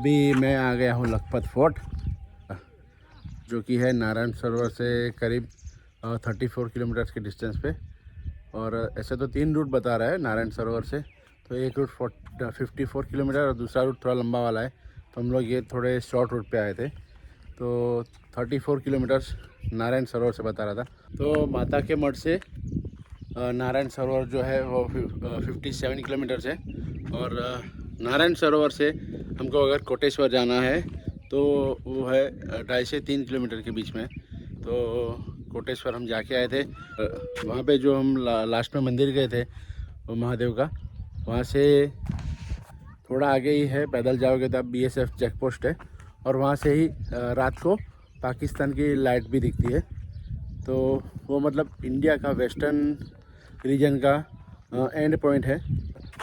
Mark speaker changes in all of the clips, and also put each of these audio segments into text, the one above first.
Speaker 1: अभी मैं आ गया हूँ लखपत फोर्ट, जो कि है नारायण सरोवर से करीब 34 किलोमीटर के डिस्टेंस पे। और ऐसे तो 3 रूट बता रहा है नारायण सरोवर से, तो एक रूट 54 किलोमीटर और दूसरा रूट थोड़ा लंबा वाला है। तो हम लोग ये थोड़े शॉर्ट रूट पे आए थे, तो 34 किलोमीटर्स नारायण सरोवर से बता रहा था। तो माता के मठ से नारायण सरोवर जो है वो 57 किलोमीटर्स है। और नारायण सरोवर से हमको अगर कोटेश्वर जाना है तो वो है 2.5 से 3 किलोमीटर के बीच में। तो कोटेश्वर हम जाके आए थे। वहाँ पे जो हम लास्ट में मंदिर गए थे वो महादेव का, वहाँ से थोड़ा आगे ही है, पैदल जाओगे तो BSF चेक पोस्ट है। और वहाँ से ही रात को पाकिस्तान की लाइट भी दिखती है। तो वो मतलब इंडिया का वेस्टर्न रीजन का एंड पॉइंट है।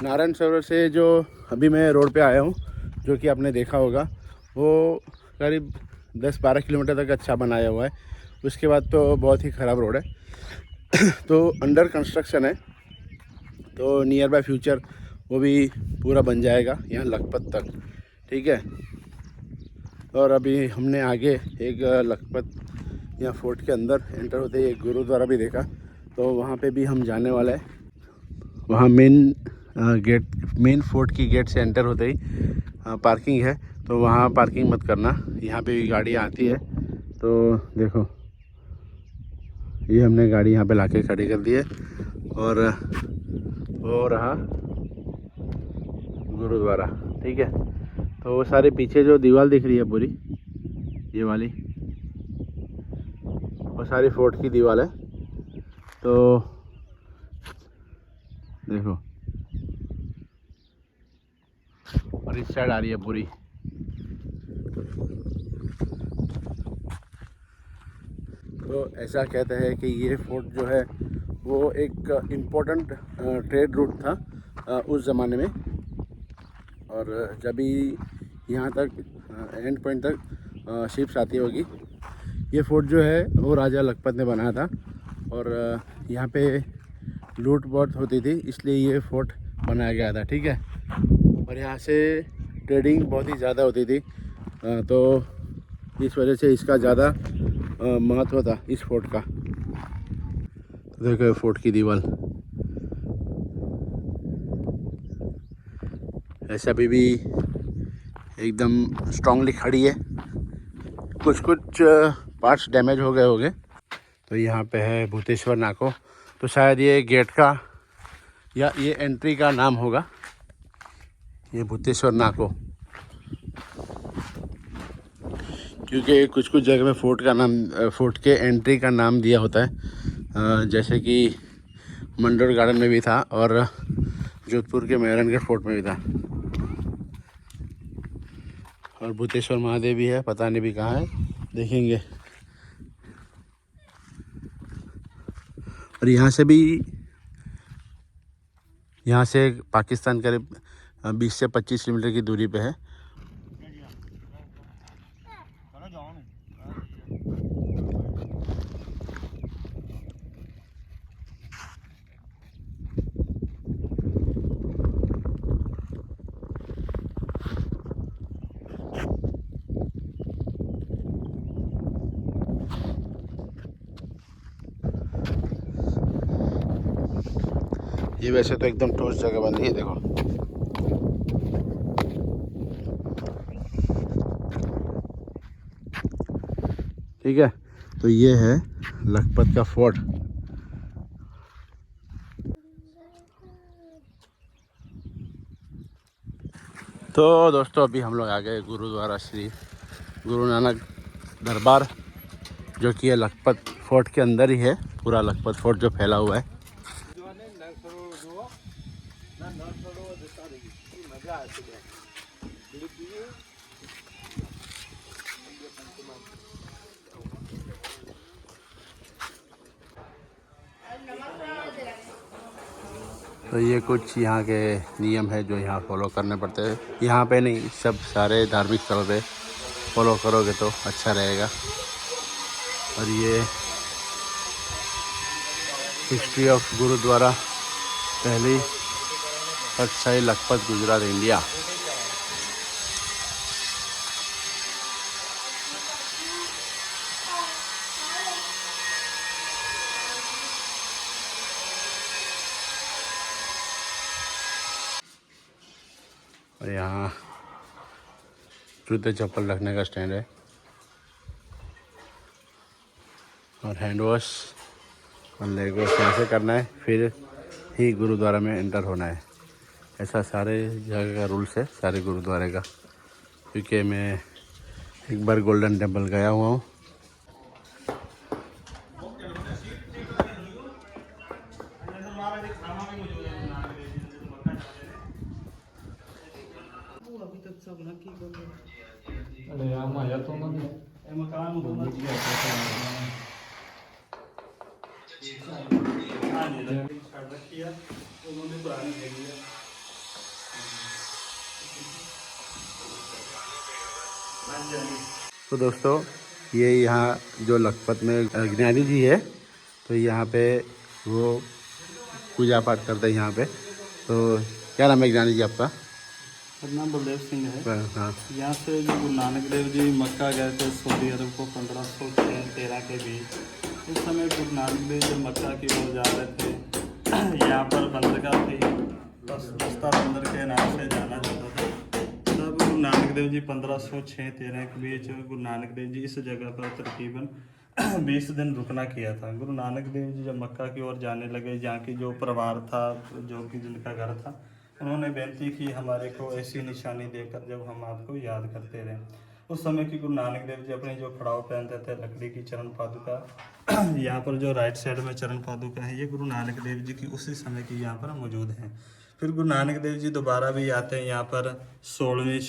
Speaker 1: नारायण सरोवर से जो अभी मैं रोड पे आया हूँ, जो कि आपने देखा होगा, वो करीब 10-12 किलोमीटर तक अच्छा बनाया हुआ है। उसके बाद तो बहुत ही ख़राब रोड है तो अंडर कंस्ट्रक्शन है, तो नियर बाय फ्यूचर वो भी पूरा बन जाएगा यहाँ लखपत तक, ठीक है। और अभी हमने आगे एक लखपत या फोर्ट के अंदर एंटर होते ही एक गुरुद्वारा भी देखा, तो वहाँ पे भी हम जाने वाले हैं। वहाँ मेन फोर्ट की गेट से एंटर होते ही पार्किंग है, तो वहाँ पार्किंग मत करना, यहाँ पे भी गाड़ी आती है। तो देखो ये हमने गाड़ी यहाँ पे लाके खड़ी कर दी है। और वो रहा गुरुद्वारा, ठीक है। तो वो सारे पीछे जो दीवार दिख रही है पूरी, ये वाली वो सारी फोर्ट की दीवार है। तो देखो, और इस साइड आ रही है पूरी। तो ऐसा कहते हैं कि ये फोर्ट जो है वो एक इम्पोर्टेंट ट्रेड रूट था उस ज़माने में। और जब भी यहाँ तक एंड पॉइंट तक शिप्स आती होगी, ये फोर्ट जो है वो राजा लखपत ने बनाया था। और यहाँ पे लूट बहुत होती थी, इसलिए ये फोर्ट बनाया गया था, ठीक है। और यहाँ से ट्रेडिंग बहुत ही ज़्यादा होती थी, तो इस वजह से इसका ज़्यादा महत्व था इस फोर्ट का। तो देखो फोर्ट की दीवार ऐसा भी एकदम स्ट्रांगली खड़ी है। कुछ पार्ट्स डैमेज हो गए होंगे। तो यहाँ पे है भूतेश्वर नाको, तो शायद ये गेट का या ये एंट्री का नाम होगा, ये भूतेश्वर नाको। क्योंकि कुछ जगह में फोर्ट के एंट्री का नाम दिया होता है, जैसे कि मंडोर गार्डन में भी था और जोधपुर के मेहरानगढ़ फोर्ट में भी था। और भूतेश्वर महादेव भी है, पता नहीं भी कहाँ है, देखेंगे। और यहाँ से पाकिस्तान करीब 20 से 25 किलोमीटर की दूरी पे है। ये वैसे तो एकदम ठोस जगह बन रही है, देखो। ठीक है, तो ये है लखपत का फोर्ट। तो दोस्तों अभी हम लोग आ गए गुरुद्वारा श्री गुरु नानक दरबार, जो कि है लखपत फोर्ट के अंदर ही है। पूरा लखपत फोर्ट जो फैला हुआ है। तो ये कुछ यहाँ के नियम है जो यहाँ फॉलो करने पड़ते हैं। यहाँ पे नहीं, सब सारे धार्मिक स्थल पे फॉलो करोगे तो अच्छा रहेगा। और ये हिस्ट्री ऑफ गुरुद्वारा, पहली तख्तशाही लखपत गुजरात इंडिया। और यहाँ जूते चप्पल रखने का स्टैंड है और हैंड वॉश और लेग वॉश यहाँ से करना है, फिर ही गुरुद्वारा में एंटर होना है। ऐसा सारे जगह का रूल्स है, सारे गुरुद्वारे का। क्योंकि मैं एक बार गोल्डन टेम्पल गया हुआ हूँ। तो दोस्तों, ये यहाँ जो लखपत में ज्ञानी जी है, तो यहाँ पे वो पूजा पाठ करते हैं यहाँ पे। तो क्या नाम है ज्ञानी जी आपका?
Speaker 2: मेरा नाम बलदेव सिंह है।
Speaker 1: हाँ।
Speaker 2: यहाँ से जो गुरु नानक देव जी मक्का गए थे सऊदी अरब को 1513 के बीच। उस समय गुरु नानक देव जब मक्का की ओर जा रहे थे, यहाँ पर बंदरगाह थी, बस्ता बंदर के नाम से जाना जाता था। तब गुरु नानक देव जी 1506-13 के बीच गुरु नानक देव जी इस जगह पर तकरीबन 20 दिन रुकना किया था। गुरु नानक देव जी जब मक्का की ओर जाने लगे, जहाँ की जो परिवार था, जो कि जिनका घर था, उन्होंने बेनती की हमारे को ऐसी निशानी देकर जब हम आपको याद करते रहें। उस समय की गुरु नानक देव जी अपने जो खड़ाव पहनते थे लकड़ी की चरण पादुका, यहाँ पर जो राइट साइड में चरण पादुका है, ये गुरु नानक देव जी की उसी समय की यहाँ पर मौजूद है। फिर गुरु नानक देव जी दोबारा भी आते हैं यहाँ पर 15वीं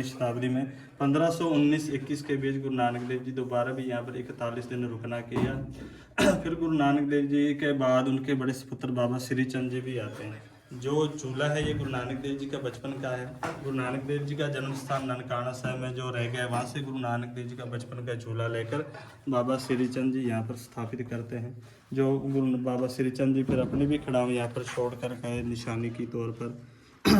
Speaker 2: शताब्दी में। 1519-21 के बीच गुरु नानक देव जी दोबारा भी यहाँ पर 41 दिन रुकना किया। फिर गुरु नानक देव जी के बाद उनके बड़े सुपुत्र बाबा श्री चंद जी भी आते हैं। जो झूला है ये गुरु नानक देव जी का बचपन का है। गुरु नानक देव जी का जन्म स्थान ननकाना साहिब में जो रह गया, वहाँ से गुरु नानक देव जी का बचपन का झूला लेकर बाबा श्री चंद जी यहाँ पर स्थापित करते हैं। जो गुरु बाबा श्री चंद जी फिर अपनी भी खड़ाव यहाँ पर छोड़ कर गए निशानी की तौर पर।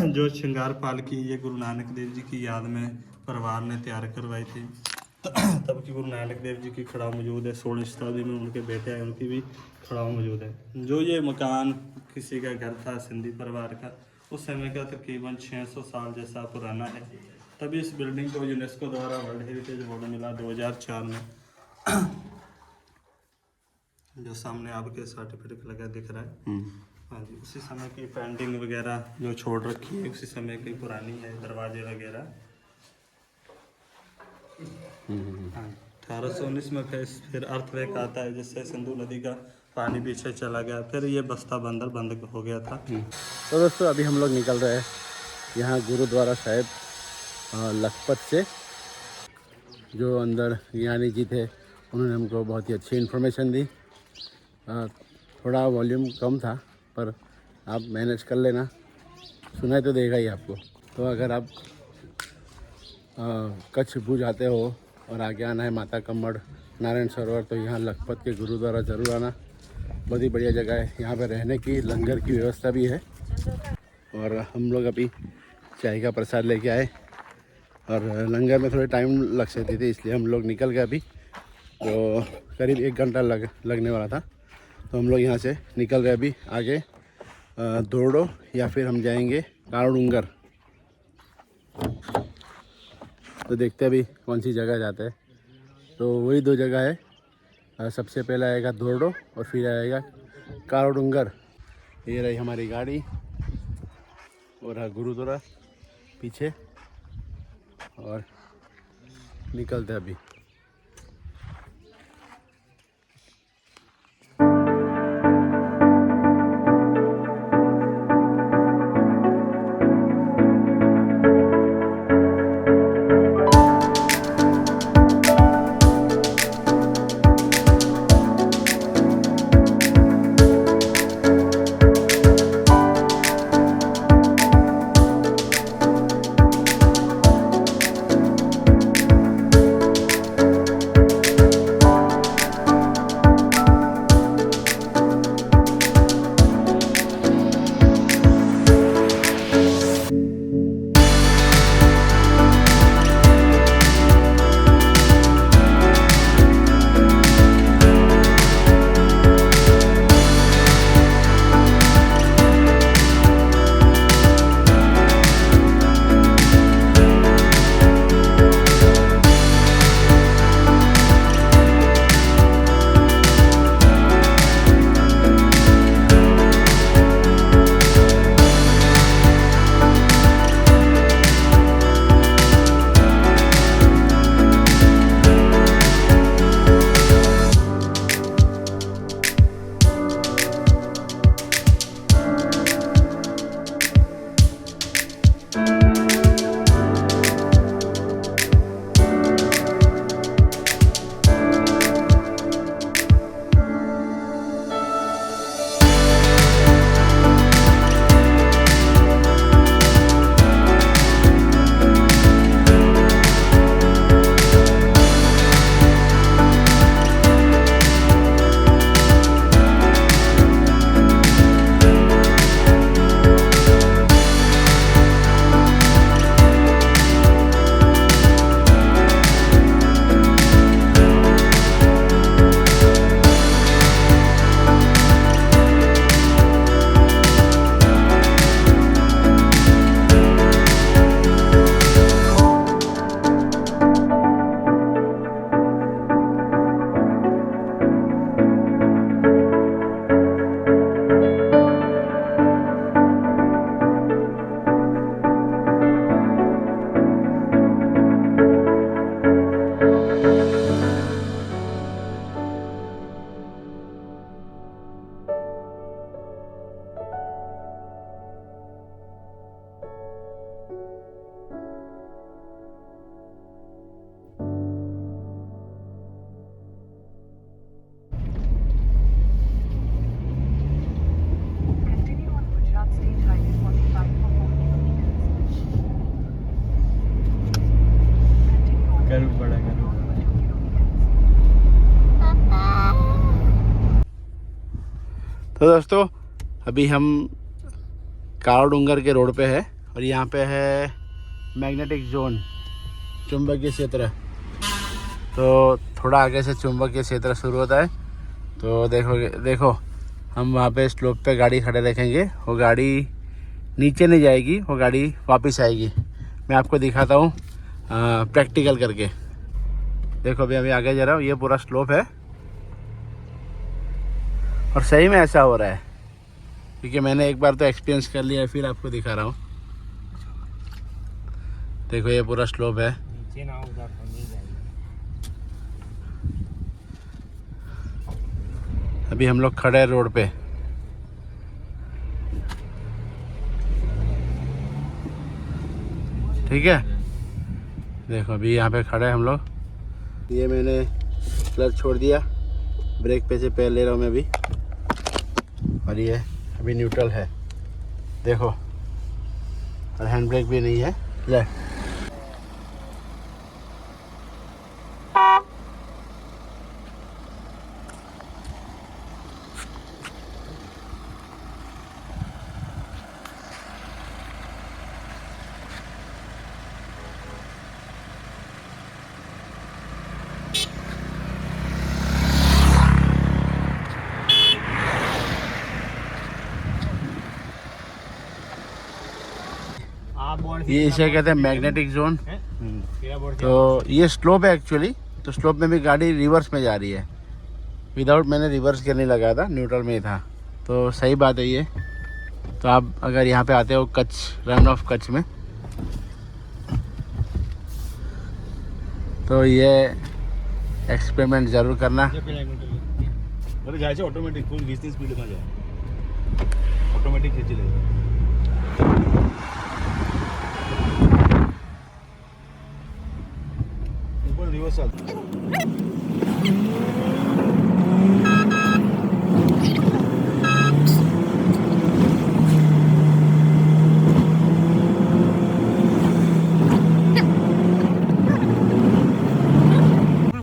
Speaker 2: जो श्रृंगार पालकी ये गुरु नानक देव जी की याद में परिवार ने तैयार करवाई थी। तब की गुरु नानक देव जी की खड़ाव मौजूद है। 16वीं शताब्दी में उनके बेटे हैं, उनकी भी खड़ाव मौजूद है। जो ये मकान किसी का घर था सिंधी परिवार का, उस समय का तकरीबन 600 साल जैसा पुराना है। तभी इस बिल्डिंग को यूनेस्को द्वारा वर्ल्ड हेरिटेज अवार्ड मिला 2004 में। जो सामने आपके सर्टिफिकेट लगा दिख रहा है, हाँ जी, उसी समय की पेंटिंग वगैरह जो छोड़ रखी है उसी समय की पुरानी है, दरवाजे वगैरह। 1819 में फिर अर्थक्वेक आता है, जिससे सिंधु नदी का पानी पीछे चला गया। फिर ये बस्ता बंदर बंद हो गया था।
Speaker 1: तो दोस्तों, अभी हम लोग निकल रहे हैं यहाँ गुरुद्वारा साहिब लखपत से। जो अंदर ज्ञानी जी थे उन्होंने हमको बहुत ही अच्छी इन्फॉर्मेशन दी। थोड़ा वॉल्यूम कम था, पर आप मैनेज कर लेना, सुनाई तो देगा ही आपको। तो अगर आप कच्छ भुज आते हो और आगे आना है माता कम्मड़ नारायण सरोवर, तो यहाँ लखपत के गुरुद्वारा ज़रूर आना। बहुत ही बढ़िया जगह है। यहाँ पे रहने की, लंगर की व्यवस्था भी है। और हम लोग अभी चाय का प्रसाद लेके आए और लंगर में थोड़े टाइम लग सकती थी, इसलिए हम लोग निकल गए। अभी जो करीब 1 घंटा लगने वाला था, तो हम लोग यहाँ से निकल गए। अभी आगे दोरडो या फिर हम जाएंगे कारोडूंगर। तो देखते हैं अभी कौन सी जगह जाते हैं। तो वही 2 जगह है, सबसे पहला आएगा दोरडो और फिर आएगा कारोडूंगर। ये रही हमारी गाड़ी और गुरुद्वारा पीछे, और निकलते हैं अभी। तो दोस्तों अभी हम काला डूंगर के रोड पे है और यहाँ पे है मैग्नेटिक जोन, चुंबकीय क्षेत्र। तो थोड़ा आगे से चुंबकीय क्षेत्र शुरू होता है। तो देखो हम वहाँ पे स्लोप पे गाड़ी खड़े रखेंगे, वो गाड़ी नीचे नहीं जाएगी, वो गाड़ी वापस आएगी। मैं आपको दिखाता हूँ प्रैक्टिकल करके। देखो अभी आगे जा रहा हूँ, ये पूरा स्लोप है और सही में ऐसा हो रहा है क्योंकि मैंने एक बार तो एक्सपीरियंस कर लिया है, फिर आपको दिखा रहा हूँ। देखो ये पूरा स्लोप है।
Speaker 3: नीचे ना उधर तो नहीं जाएगी।
Speaker 1: अभी हम लोग खड़े हैं रोड पे। ठीक है, देखो अभी यहाँ पे खड़े हैं हम लोग। ये मैंने क्लच छोड़ दिया, ब्रेक पे से पैर ले रहा हूँ मैं अभी, और ये अभी न्यूट्रल है। देखो और हैंड ब्रेक भी नहीं है। ले ये इसे कहते हैं मैग्नेटिक जोन। तो ये स्लोप है एक्चुअली, तो स्लोप में भी गाड़ी रिवर्स में जा रही है। विदाउट मैंने रिवर्स गियर नहीं लगाया था, न्यूट्रल में ही था। तो सही बात है ये। तो आप अगर यहाँ पे आते हो कच्छ, रन ऑफ कच्छ में, तो ये एक्सपेरिमेंट ज़रूर करना।
Speaker 4: अरे जायचं ऑटोमॅटिक फुल 20-30 स्पीड मध्ये आहे, ऑटोमॅटिक खेची ले ऊपर रिवर्स चालतो।